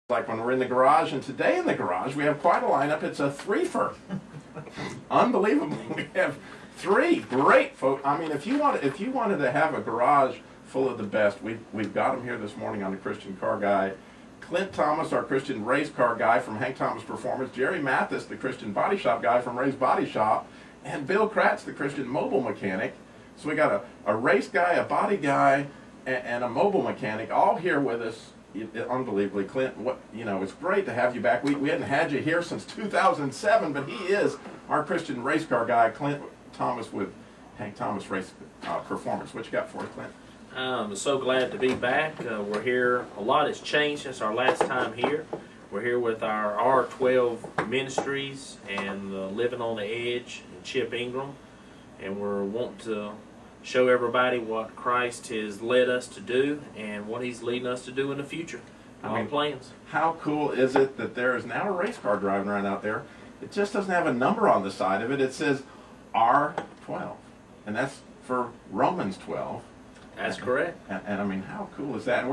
Like when we're in the garage, and today in the garage we have quite a lineup. It's a threefer. Unbelievable. We have three great folks. I mean, if you wanted to have a garage full of the best, we've got them here this morning on the Christian Car Guy. Clint Thomas, our Christian race car guy from Hank Thomas Performance, Jerry Mathis, the Christian body shop guy from Ray's Body Shop, and Bill Kratz, the Christian mobile mechanic. So we got a race guy, a body guy, and a mobile mechanic all here with us. Unbelievably, Clint, it's great to have you back. We hadn't had you here since 2007, but he is our Christian race car guy, Clint Thomas with Hank Thomas Race Performance. What you got for us, Clint? I'm so glad to be back. We're here. A lot has changed since our last time here. We're here with our R12 Ministries and Living on the Edge and Chip Ingram, and we're wanting to show everybody what Christ has led us to do and what He's leading us to do in the future. Our plans. How cool is it that there is now a race car driving around out there? It just doesn't have a number on the side of it. It says R12, and that's for Romans 12. That's correct. And I mean, how cool is that? And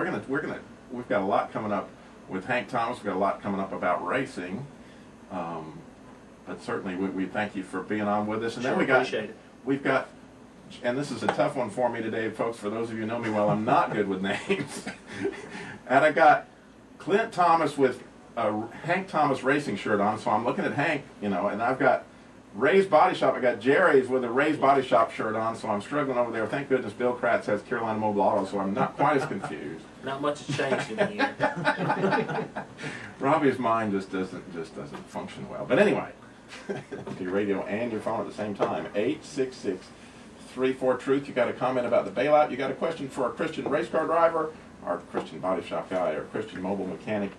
we've got a lot coming up with Hank Thomas. We've got a lot coming up about racing. But certainly we thank you for being on with us. And sure, then we've got, and this is a tough one for me today, folks. For those of you who know me well, I'm not good with names. And I got Clint Thomas with a Hank Thomas racing shirt on, so I'm looking at Hank, and I've got Ray's Body Shop. I got Jerry's with a Ray's Body Shop shirt on, so I'm struggling over there. Thank goodness Bill Kratz has Carolina Mobile Auto, so I'm not quite as confused. Not much has changed in a year. Robbie's mind just doesn't function well. But anyway, your radio and your phone at the same time. 866-34-TRUTH. You got a comment about the bailout. You got a question for our Christian race car driver, our Christian body shop guy, our Christian mobile mechanic.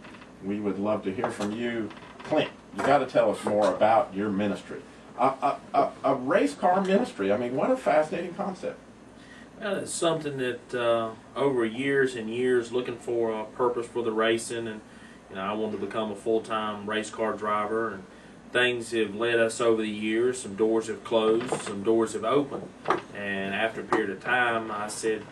We would love to hear from you. Clint, you got to tell us more about your ministry. A race car ministry. I mean, what a fascinating concept. Well, it's something that over years and years looking for a purpose for the racing, and I wanted to become a full-time race car driver, and things have led us over the years. Some doors have closed, some doors have opened, and after a period of time I said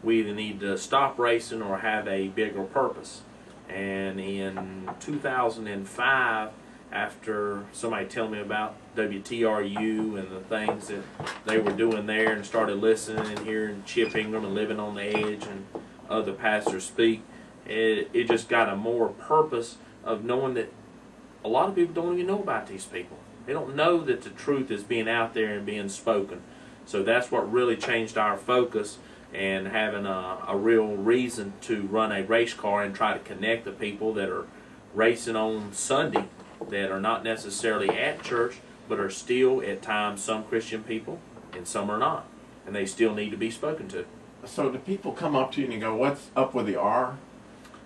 we either need to stop racing or have a bigger purpose. And in 2005, after somebody telling me about WTRU and the things that they were doing there, and started listening and hearing Chip Ingram and Living on the Edge and other pastors speak, it just got a more purpose of knowing that a lot of people don't even know about these people. They don't know that the truth is being out there and being spoken. So that's what really changed our focus, and having a real reason to run a race car and try to connect the people that are racing on Sunday that are not necessarily at church, but are still at times some Christian people and some are not, and they still need to be spoken to. So do people come up to you and you go, "What's up with the R?"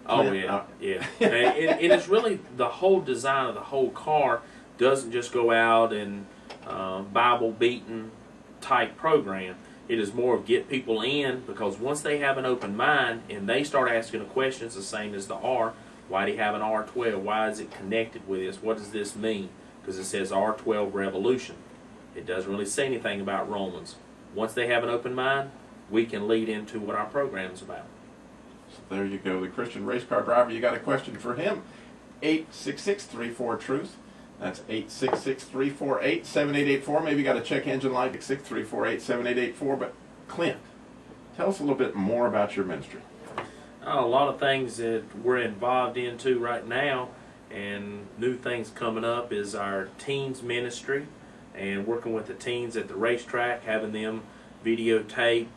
Oh yeah, yeah. And it's really the whole design of the whole car doesn't just go out and Bible beating type program. It is more of get people in, because once they have an open mind and they start asking the questions the same as the R, why do you have an R12? Why is it connected with this? What does this mean? Because it says R12 Revolution. It doesn't really say anything about Romans. Once they have an open mind, we can lead into what our program is about. So there you go. The Christian race car driver, you got a question for him. 866-34-TRUTH. That's 866-348-7884. Maybe you got a check engine light at 6-348-7884. But Clint, tell us a little bit more about your ministry. A lot of things that we're involved into right now, and new things coming up, is our teens ministry, and working with the teens at the racetrack, having them videotape,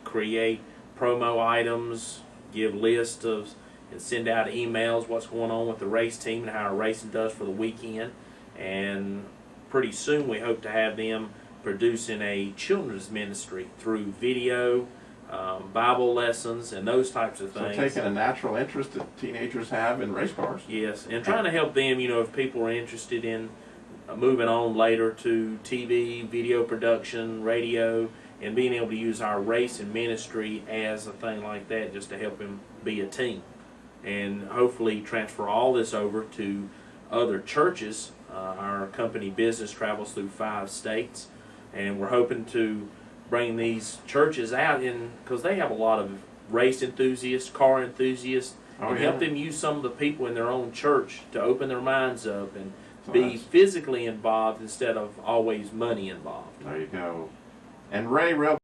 create promo items, give lists of, and send out emails what's going on with the race team and how our racing does for the weekend. And pretty soon we hope to have them producing a children's ministry through video, Bible lessons, and those types of things. So taking a natural interest that teenagers have in race cars. Yes, and trying to help them, if people are interested in moving on later to TV, video production, radio, and being able to use our race and ministry as a thing like that, just to help them be a team. And hopefully transfer all this over to other churches. Our company business travels through 5 states, and we're hoping to bring these churches out in, because they have a lot of race enthusiasts, car enthusiasts, Oh, and yeah. help them use some of the people in their own church to open their minds up and So be that's- physically involved instead of always money involved. There you go. And Ray, real